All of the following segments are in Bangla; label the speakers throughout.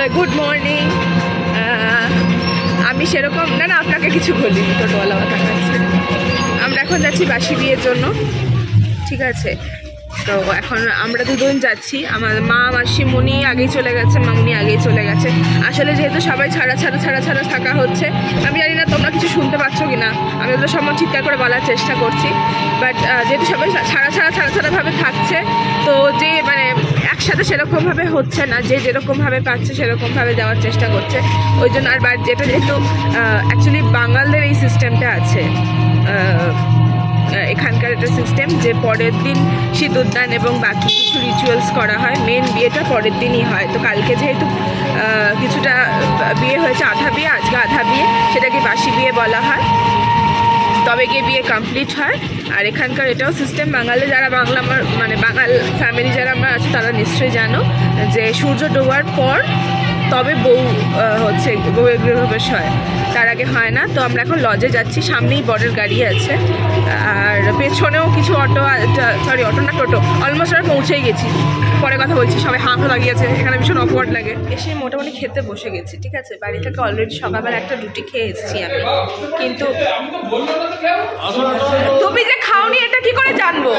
Speaker 1: সবাই গুড মর্নিং। আমি সেরকম না আপনাকে কিছু বলিনি, টোটোওয়ালা কথা আছে। আমরা এখন যাচ্ছি বাসি বিয়ের জন্য, ঠিক আছে? তো এখন আমরা দুজন যাচ্ছি। আমার মা মাসিমণি আগেই চলে গেছে, মামুনি আগেই চলে গেছে। আসলে যেহেতু সবাই ছাড়া থাকা হচ্ছে, আমি জানি না তোমরা কিছু শুনতে পাচ্ছ কি না, আমি ওদের সব চিৎকার করে বলার চেষ্টা করছি। বাট যেহেতু সবাই ছাড়াভাবে থাকছে, তো যে মানে একসাথে সেরকমভাবে হচ্ছে না, যে যেরকমভাবে পাচ্ছে সেরকমভাবে যাওয়ার চেষ্টা করছে। ওই জন্য আর যেটা যেহেতু অ্যাকচুয়ালি বাঙালদের এই সিস্টেমটা আছে, এখানকার একটা সিস্টেম যে পরের দিন সিঁদুরদান এবং বাকি কিছু রিচুয়ালস করা হয়। মেন বিয়েটা পরের দিনই হয়। তো কালকে যেহেতু কিছুটা বিয়ে হয়েছে, আধা বিয়ে, আজকে আধা বিয়ে, সেটাকে বাসি বিয়ে বলা হয়। তবে গিয়ে বিয়ে কমপ্লিট হয়। আর এখানকার এটাও সিস্টেম, বাঙালি যারা মানে বাঙাল ফ্যামিলি যারা আমরা আছি তারা নিশ্চয়ই জানো যে সূর্য ডোবার পর তবে বউয়ের গৃহপ্রবেশ হয়, তার আগে হয় না। তো আমরা এখন লজে যাচ্ছি, সামনেই বরের গাড়ি আছে, আর পেছনেও কিছু অটো না টোটো, অলমোস্ট আমরা পৌঁছেই গেছি। পরে কথা বলছি, সবাই হাঁক লাগিয়েছে, এখানে ভীষণ অকওয়ার্ড লাগে। এসে মোটামুটি খেতে বসে গেছি, ঠিক আছে? বাড়ি থেকে অলরেডি সকালবেলা একটা রুটি খেয়ে এসেছি আমি, কিন্তু তুমি যে খাওনি এটা কি করে জানবো?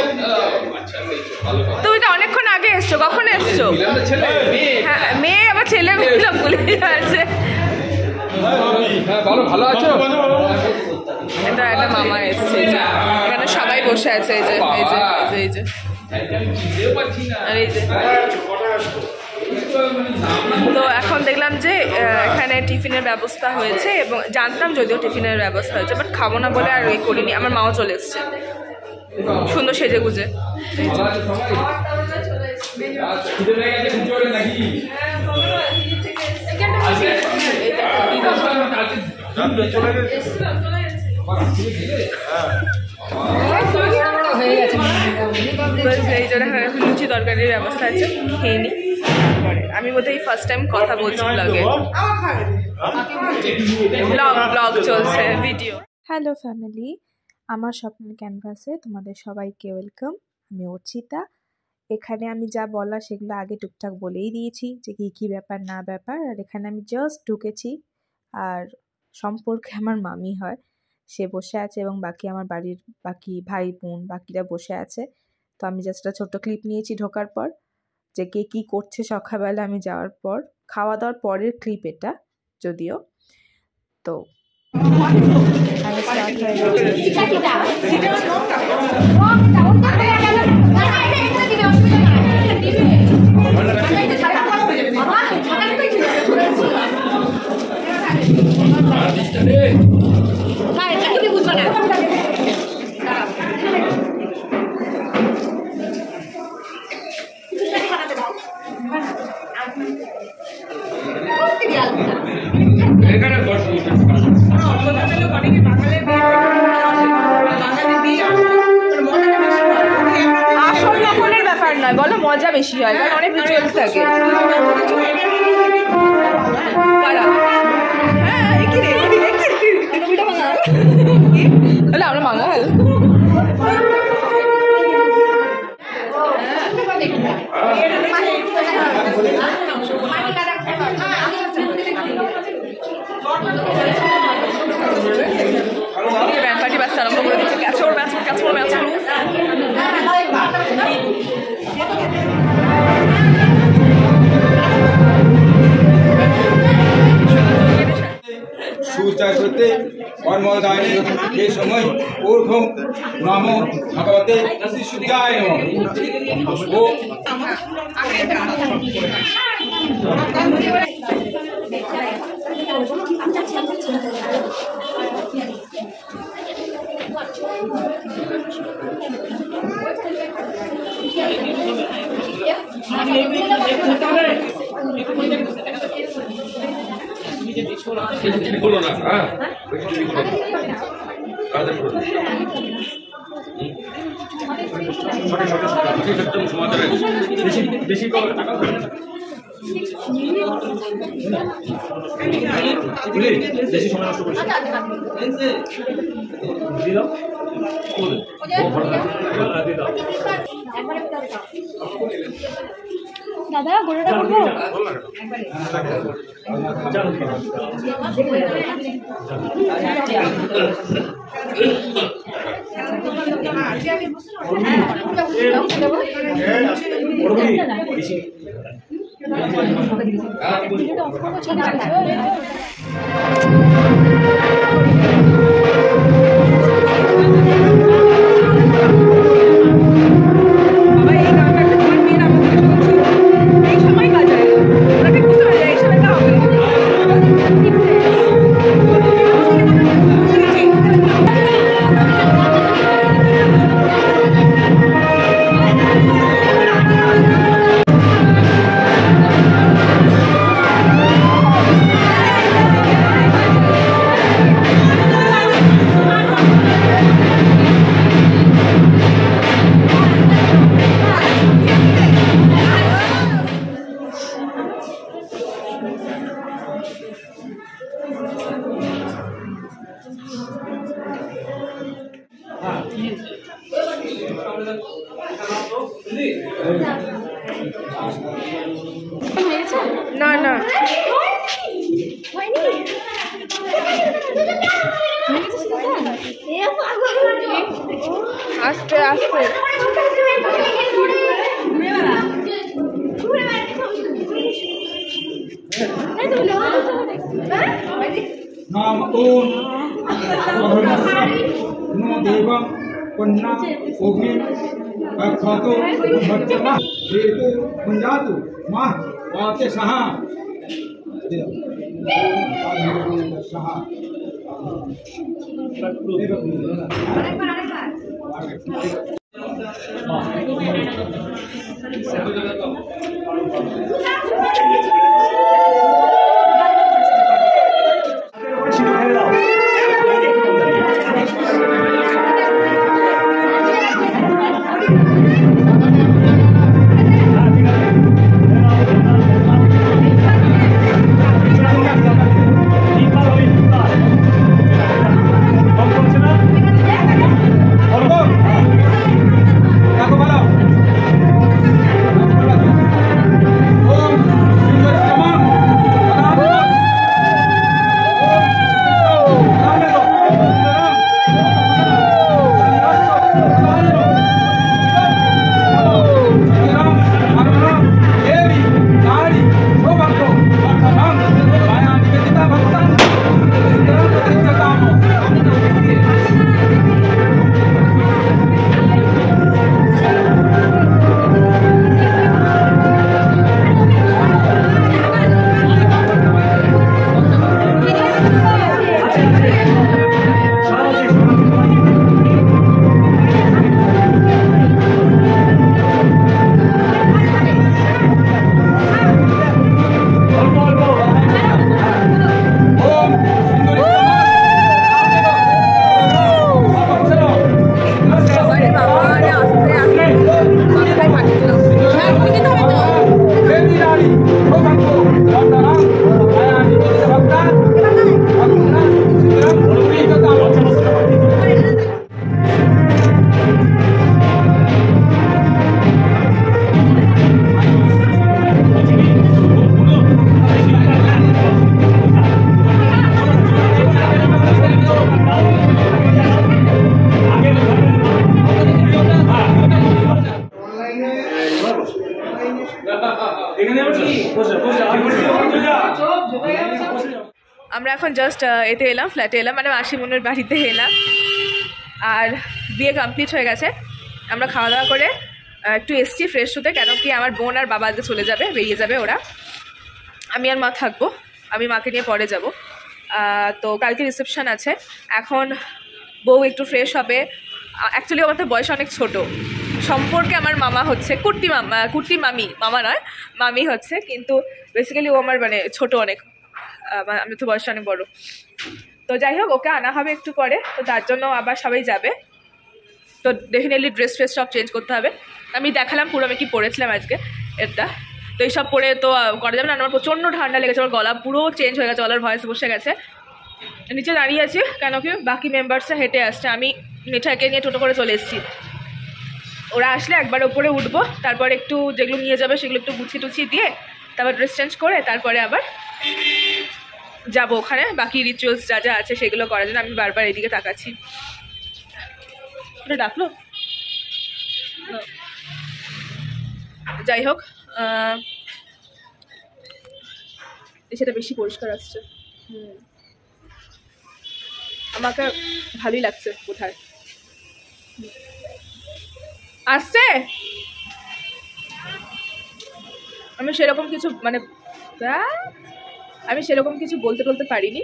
Speaker 1: তুমি তো অনেকক্ষণ আগে এসছো, কখন এসছো? হ্যাঁ, মেয়ে আবার ছেলে মিললাম বলে আছে।
Speaker 2: ভালো আছো?
Speaker 1: এটা একটা মামা এসছে, এখানে সবাই বসে আছে, এই যে তো এখন দেখলাম যে এখানে টিফিনের ব্যবস্থা হয়েছে, এবং জানতাম যদিও টিফিনের ব্যবস্থা হয়েছে, বাট খাবো না বলে আর করিনি। আমার মাও চলে এসছে সুন্দর সেজে গুজে। লুচি তরকারির ব্যবস্থা আছে, খেয়ে নি। আমি বোধহয় ফার্স্ট টাইম কথা বলছি ব্লগে, ব্লগ চলছে, ভিডিও।
Speaker 3: হ্যালো ফ্যামিলি, আমার স্বপ্নের ক্যানভাসে তোমাদের সবাইকে ওয়েলকাম। আমি অর্চিতা। এখানে আমি যা বলার সেগুলো আগে টুকটাক বলেই দিয়েছি যে কী ব্যাপার না ব্যাপার। আর এখানে আমি জাস্ট ঢুকেছি, আর সম্পর্কে আমার মামি হয়, সে বসে আছে, এবং বাকি আমার বাড়ির বাকি ভাই বোন বাকিরা বসে আছে। তো আমি জাস্ট একটা ছোট্ট ক্লিপ নিয়েছি ঢোকার পর, যে কে কী করছে সকালবেলা আমি যাওয়ার পর, খাওয়া দাওয়ার পরের ক্লিপ এটা যদিও। তো
Speaker 1: বলো মজা বেশি হয়, কারণ অনেক রিচুয়ালস থাকে। আমরা বাঙাল। ব্যান্ড পার্টি বাজতে আরম্ভ করে দিচ্ছে, ক্যাচর
Speaker 2: সুচারতে কর্মদায়নে এই সময় ঊর্ধ্বং নমো ভগবতে সূর্যায় নমঃ। বেশি সময় নষ্ট করিস
Speaker 4: দাদা গোড়াটা করবো
Speaker 1: না না আস্তে আস্তে
Speaker 2: नाम ओम नो देवं पुन्ना ओगे अखातो भट्टना हेतु पुंजातु माह वाते सहा सहा
Speaker 1: আমরা এখন জাস্ট এতে এলাম, ফ্ল্যাটে এলাম, মানে মাসিমনের বাড়িতে এলাম। আর বিয়ে কমপ্লিট হয়ে গেছে। আমরা খাওয়া দাওয়া করে একটু এসছি ফ্রেশ হতে, কেন কি আমার বোন আর বাবা আজকে চলে যাবে, বেরিয়ে যাবে ওরা। আমি আর মা থাকবো, আমি মাকে নিয়ে পরে যাব। তো কালকে রিসেপশন আছে। এখন বউ একটু ফ্রেশ হবে। অ্যাকচুয়ালি আমার তো বয়স অনেক ছোট, সম্পর্কে আমার মামা হচ্ছে কুর্তি মামা, কুর্তি মামি, মামা নয় মামি হচ্ছে, কিন্তু বেসিক্যালি ও আমার মানে ছোট অনেক, আমি তো বয়স অনেক বড়। তো যাই হোক, ওকে আনা হবে একটু পরে, তো তার জন্য আবার সবাই যাবে। তো ডেফিনেটলি ড্রেস ফ্রেস সব চেঞ্জ করতে হবে। আমি দেখালাম পুরো আমি কি পরেছিলাম আজকে এটা। তো এইসব পরে তো করা যাবে না, আমার প্রচণ্ড ঠান্ডা লেগেছে, আমার গলা পুরো চেঞ্জ হয়ে গেছে, গলার ভয়েস বসে গেছে। নিচে দাঁড়িয়ে আছি কেন কি বাকি মেম্বার্সরা হেঁটে আসছে, আমি মিঠাইকে নিয়ে টোটো করে চলে এসেছি। ওরা আসলে একবার ওপরে উঠবো, তারপর একটু যেগুলো নিয়ে যাবে সেগুলো একটু গুছিয়ে টুছিয়ে দিয়ে তারপর ড্রেস চেঞ্জ করে তারপরে আবার যাবো ওখানে বাকি রিচুয়ালস যা যা আছে সেগুলো করার জন্য। আমি বারবার এদিকে তাকাচ্ছি। এটা ডাকলো, যাই হোক সেটা বেশি পরিষ্কার আসছে। আমাকে ভালোই লাগছে। কোথায় আসছে? আমি সেরকম কিছু মানে বলতে পারিনি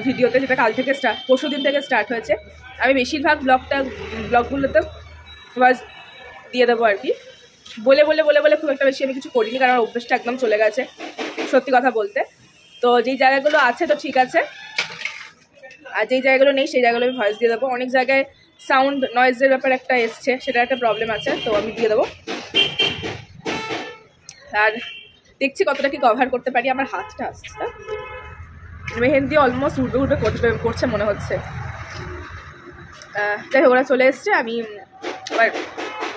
Speaker 1: ভিডিওতে, যেটা কাল থেকে পরশু দিন থেকে স্টার্ট হয়েছে। আমি বেশিরভাগ ব্লগগুলোতে ভয়েস দিয়ে দেবো আর কি। বলে খুব একটা বেশি আমি কিছু করিনি, কারণ আমার অভ্যেসটা একদম চলে গেছে সত্যি কথা বলতে। তো যেই জায়গাগুলো আছে তো ঠিক আছে, আর যেই জায়গাগুলো নেই সেই জায়গাগুলো আমি ভয়েস দিয়ে দেবো। অনেক জায়গায় সাউন্ড নয়েজের ব্যাপার একটা এসছে, সেটা একটা প্রবলেম আছে, তো আমি দিয়ে দেবো। আর দেখছি কতটা কি কভার করতে পারি। আমার হাতটা আসছে, মেহেন্দি অলমোস্ট উঠবে করছে মনে হচ্ছে। যাই হোক, ওরা চলে এসছে, আমি আবার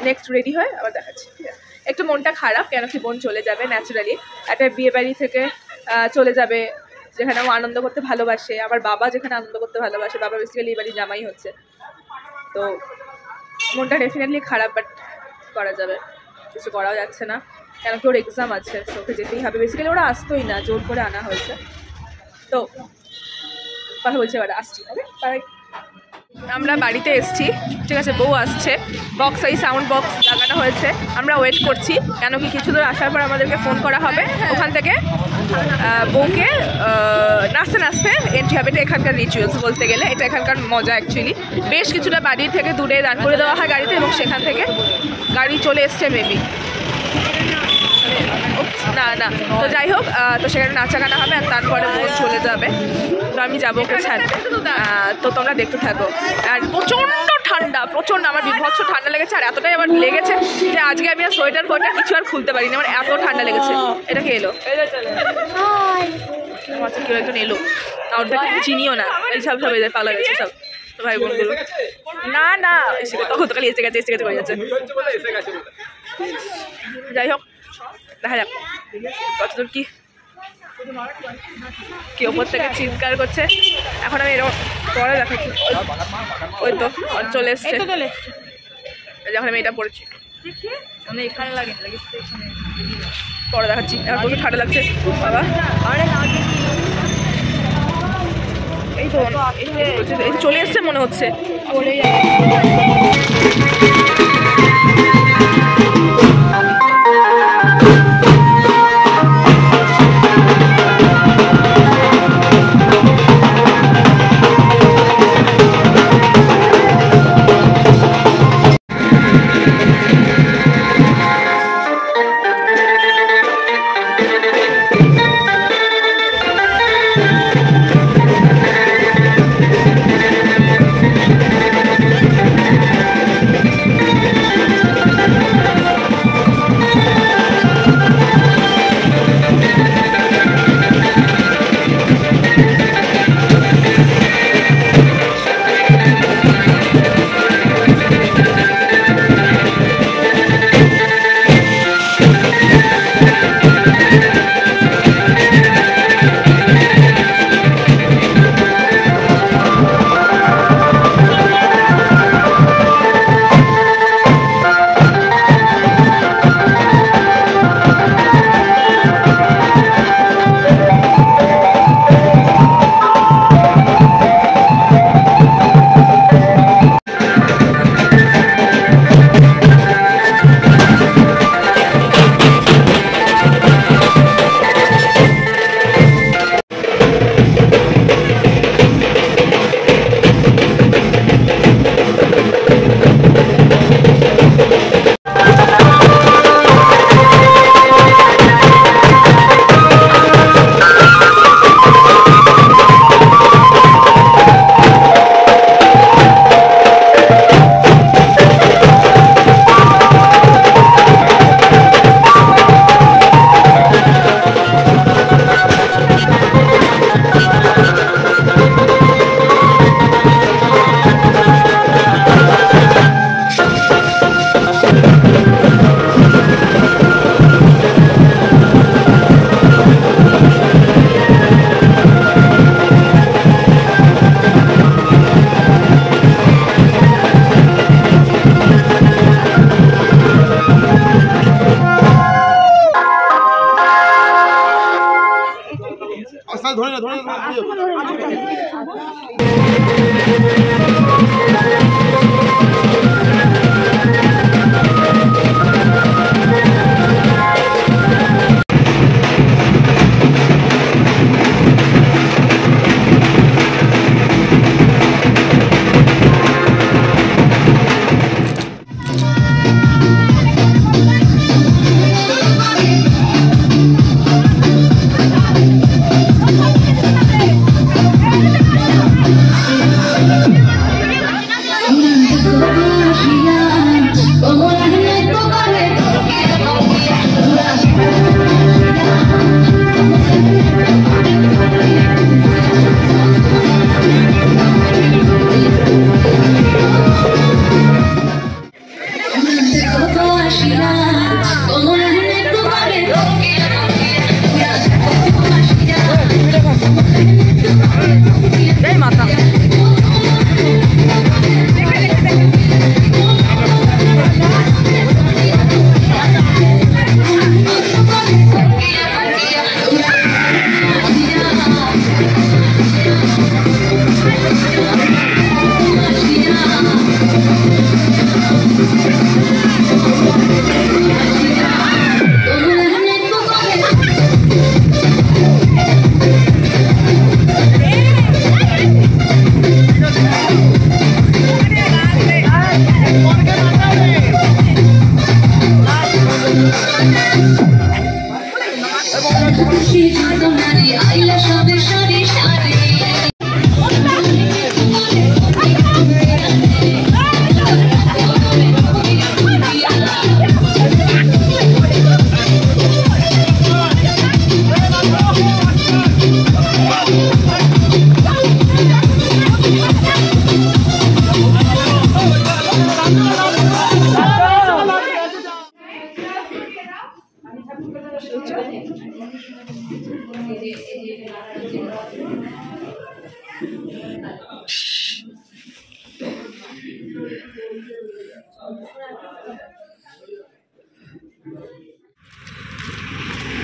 Speaker 1: নেক্সট রেডি হয়ে আবার দেখাচ্ছি। ঠিক আছে, একটু মনটা খারাপ, কেন কি বোন চলে যাবে ন্যাচারালি, একটা বিয়ে বাড়ি থেকে চলে যাবে যেখানে ও আনন্দ করতে ভালোবাসে। আমার বাবা যেখানে আনন্দ করতে ভালোবাসে, বাবা বেসিক্যালি এই বাড়ি জামাই হচ্ছে, তো মনটা ডেফিনেটলি খারাপ, বাট করা যাবে, কিছু করাও যাচ্ছে না, কেন কি ওর এক্সাম আছে, ওকে যেতেই হবে। বেসিক্যালি ওরা আসতোই না, জোর করে আনা হয়েছে। তো কথা বলছি, এবার আসছি। ওকে, বাই। আমরা বাড়িতে এসছি, ঠিক আছে, বউ আসছে, বক্স এই সাউন্ড বক্স লাগানো হয়েছে, আমরা ওয়েট করছি, কেন কি কিছু দূর আসার পর আমাদেরকে ফোন করা হবে, ওখান থেকে বউকে নাচতে নাচতে এন্ট্রি হবে। এটা এখানকার রিচুয়ালস বলতে গেলে, এটা এখানকার মজা অ্যাকচুয়ালি। বেশ কিছুটা বাড়ির থেকে দূরে দাঁড় করে দেওয়া হয় গাড়িতে, এবং সেখান থেকে গাড়ি চলে এসছে মেবি, না তো যাই হোক, তো সেখানে নাচা গানা হবে, আর তারপরে বোন চলে যাবে, তো আমি যাবো ওকে ছাড়তে। তো তোমরা দেখতে থাকো। আর প্রচণ্ড ঠান্ডা, প্রচণ্ড, আমার বিভৎস ঠান্ডা লেগেছে, আর এতটাই আমার লেগেছে যে আজকে আমি আর সোয়েটার ফোয়েটার কিছু আর খুলতে পারিনি, আমার এত ঠান্ডা লেগেছে। এটা কে এলো? আচ্ছা, কেউ একজন এলো, ওর থেকে চিনিও না, এই সব পালা গেছে সব ভাই বোনগুলো। না তখন তো খালি এসে গেছে করে যাচ্ছে। যাই হোক, দেখা যাক কতদূর কি ওপর থেকে চিৎকার করছে। এখন আমি এরকম পরে দেখাচ্ছি, ওই তো চলে এসছে, যখন আমি এটা পড়েছি এখানে লাগে পরে দেখাচ্ছি। এখন প্রচুর ঠান্ডা লাগছে বাবা। এই তো চলে এসছে মনে হচ্ছে।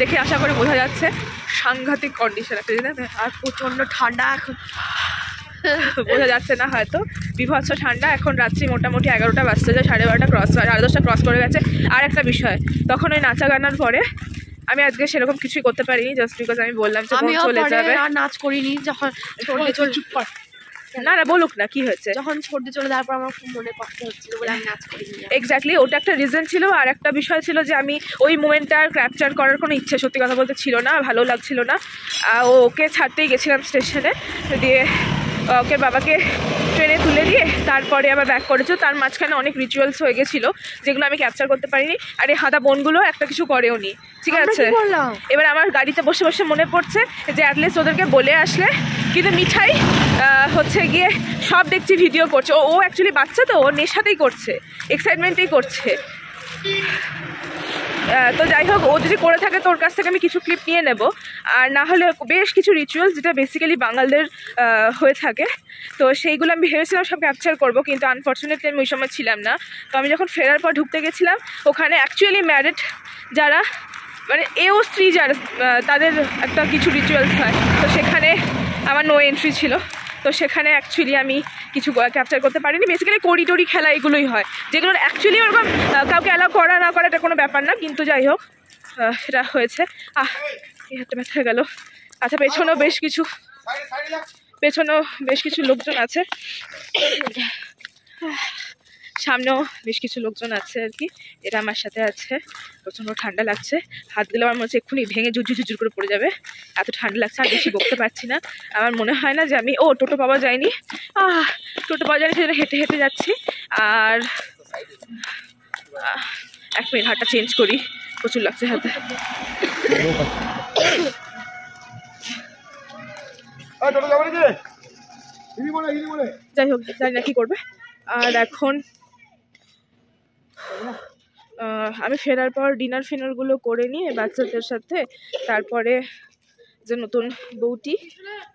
Speaker 1: দেখে আশা করে বোঝা যাচ্ছে সাংঘাতিক কন্ডিশন একটা, আর প্রচণ্ড ঠান্ডা এখন বোঝা যাচ্ছে না হয়তো, বিভৎস ঠান্ডা। এখন রাত্রি মোটামুটি 11টা বাজতে যায়, 12:30 ক্রস, 10:30 ক্রস করে গেছে। আর একটা বিষয়, তখন ওই নাচা গানার পরে আমি আজকে সেরকম কিছুই করতে পারিনি, জাস্ট বিকজ আমি বললাম যে চলে যাবে।
Speaker 4: আর নাচ করিনি, যখন চুপ কর,
Speaker 1: না না বলুক না কি হয়েছে।
Speaker 4: যখন সর্দি চলে যাওয়ার পর আমার খুব মনে কষ্ট হচ্ছিল বলে আমি নাচ করিনি।
Speaker 1: এক্স্যাক্টলি, ওটা একটা রিজন ছিল। আর একটা বিষয় ছিল যে আমি ওই মোমেন্টটা ক্যাপচার করার কোনো ইচ্ছে সত্যি কথা বলতে ছিল না, ভালো লাগছিল না। ওকে ছাড়তেই গেছিলাম স্টেশনে, দিয়ে ওকে বাবাকে ট্রেনে তুলে দিয়ে তারপরে আবার ব্যাক করেছো। তার মাঝখানে অনেক রিচুয়ালস হয়ে গেছিলো যেগুলো আমি ক্যাপচার করতে পারিনি। আর এই হাদা বোনগুলো একটা কিছু করেও নি, ঠিক আছে। এবার আমার গাড়িতে বসে বসে মনে পড়ছে যে অ্যাটলিস্ট ওদেরকে বলে আসলে, কিন্তু মিঠাই হচ্ছে গিয়ে সব দেখছি ভিডিও করছে। ও অ্যাকচুয়ালি বাচ্চা তো, ও নেশাতেই করছে, এক্সাইটমেন্টেই করছে। তো যাই হোক, ও যদি করে থাকে তো ওর কাছ থেকে আমি কিছু ক্লিপ নিয়ে নেব। আর না হলে বেশ কিছু রিচুয়ালস যেটা বেসিক্যালি বাঙালদের হয়ে থাকে, তো সেইগুলো আমি ভেবেছিলাম সব ক্যাপচার করব, কিন্তু আনফর্চুনেটলি আমি ওই সময় ছিলাম না। তো আমি যখন ফেরার পর ঢুকতে গেছিলাম, ওখানে অ্যাকচুয়ালি ম্যারিড যারা, মানে এও স্ত্রী যারা, তাদের একটা কিছু রিচুয়ালস হয়। তো সেখানে আমার নো এন্ট্রি ছিল, তো সেখানে অ্যাকচুয়ালি আমি কিছু ক্যাপচার করতে পারিনি। বেসিক্যালি করিডোরি খেলা এগুলোই হয়, যেগুলো অ্যাকচুয়ালি ওরকম কাউকে অ্যালাউ করা না করা এটা কোনো ব্যাপার না, কিন্তু যাই হোক সেটা হয়েছে। এই হাতটা ব্যথা হয়ে গেল। আচ্ছা, পেছনেও বেশ কিছু লোকজন আছে, সামনেও বেশ কিছু লোকজন আছে আর কি। এরা আমার সাথে আছে। প্রচণ্ড ঠান্ডা লাগছে, হাতগুলো আমার মনে হচ্ছে এক্ষুনি ভেঙে ঝুরঝুর করে পড়ে যাবে, এত ঠান্ডা লাগছে। আর বেশি বকতে পারছি না, আমার মনে হয় না যে আমি টোটো পাওয়া যায়নি, সেজন্য হেঁটে হেঁটে যাচ্ছি। আর 1 মিনিট হাতটা চেঞ্জ করি, প্রচুর লাগছে হাতে। যাই হোক, জানি না কি করবে। আর এখন আমি ফেরার পর ডিনারগুলো করে নিয়ে বাচ্চাদের সাথে, তারপরে যে নতুন বউটি,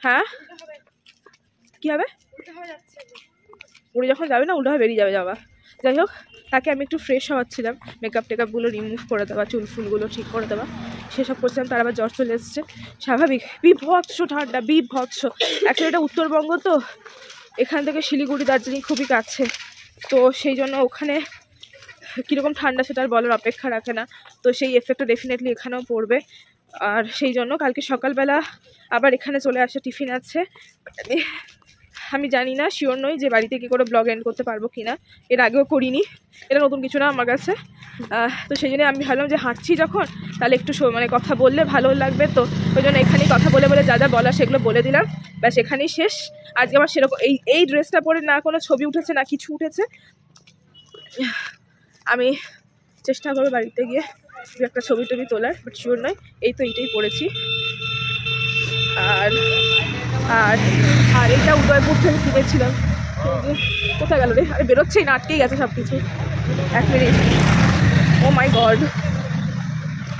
Speaker 1: হ্যাঁ কি হবে, উড়ে যখন যাবে না উল্টো হয়ে বেরিয়ে যাবে যাওয়া। যাই হোক, তাকে আমি একটু ফ্রেশ হওয়াচ্ছিলাম, মেকআপ টেকআপগুলো রিমুভ করে দেওয়া, চুল ফুলগুলো ঠিক করে দেওয়া, সেসব করছিলাম। তার আবার জ্বর চলে এসছে, স্বাভাবিক। বিভৎস ঠান্ডা, বিভৎস। অ্যাকচুয়ালি এটা উত্তরবঙ্গ, তো এখান থেকে শিলিগুড়ি দার্জিলিং খুবই কাছে, তো সেই জন্য ওখানে কীরকম ঠান্ডা সেটা আর বলার অপেক্ষা রাখে না। তো সেই এফেক্টটা ডেফিনেটলি এখানেও পড়বে। আর সেই জন্য কালকে সকালবেলা আবার এখানে চলে আসে, টিফিন আছে। আমি জানি না, শিওর নই যে বাড়িতে কী করে ব্লগ এন্ড করতে পারবো কি না, এর আগেও করিনি, এটা নতুন কিছু না আমার কাছে। তো সেই জন্য আমি ভাবলাম যে হাঁটছি যখন, তাহলে একটু মানে কথা বললে ভালো লাগবে, তো ওই জন্য এখানেই কথা বলে বলে যা যা বলা সেগুলো বলে দিলাম, ব্যাস এখানেই শেষ। আজকে আমার সেরকম এই ড্রেসটা পরে না কোনো ছবি উঠেছে না কিছু উঠেছে। আমি চেষ্টা করবো বাড়িতে গিয়ে দু একটা ছবি টবি তোলার, বাট শিওর নয়। এই তো এইটাই পড়েছি। আর আর আর এটা উদয়পুর থেকে কিনেছিলাম। কোথায় গেল রে? আরে বেরোচ্ছেই না, আটকেই গেছে সব কিছু। 1 মিনিট। ও মাই গড,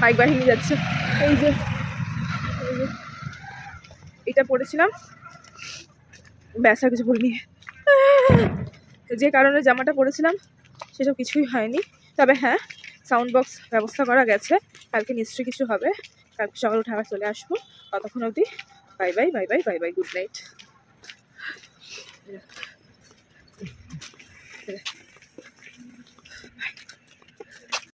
Speaker 1: বাইক বাহিনী যাচ্ছে। এই যে এটা পড়েছিলাম, ব্যাস আর কিছু বলিনি। যে কারণে জামাটা পরেছিলাম সেসব কিছুই হয়নি। তবে হ্যাঁ, সাউন্ড বক্স ব্যবস্থা করা গেছে, কালকে নিশ্চয়ই কিছু হবে। কালকে সকাল উঠে আবার চলে আসবো। ততক্ষণ অবধি bye bye bye bye bye bye, good night.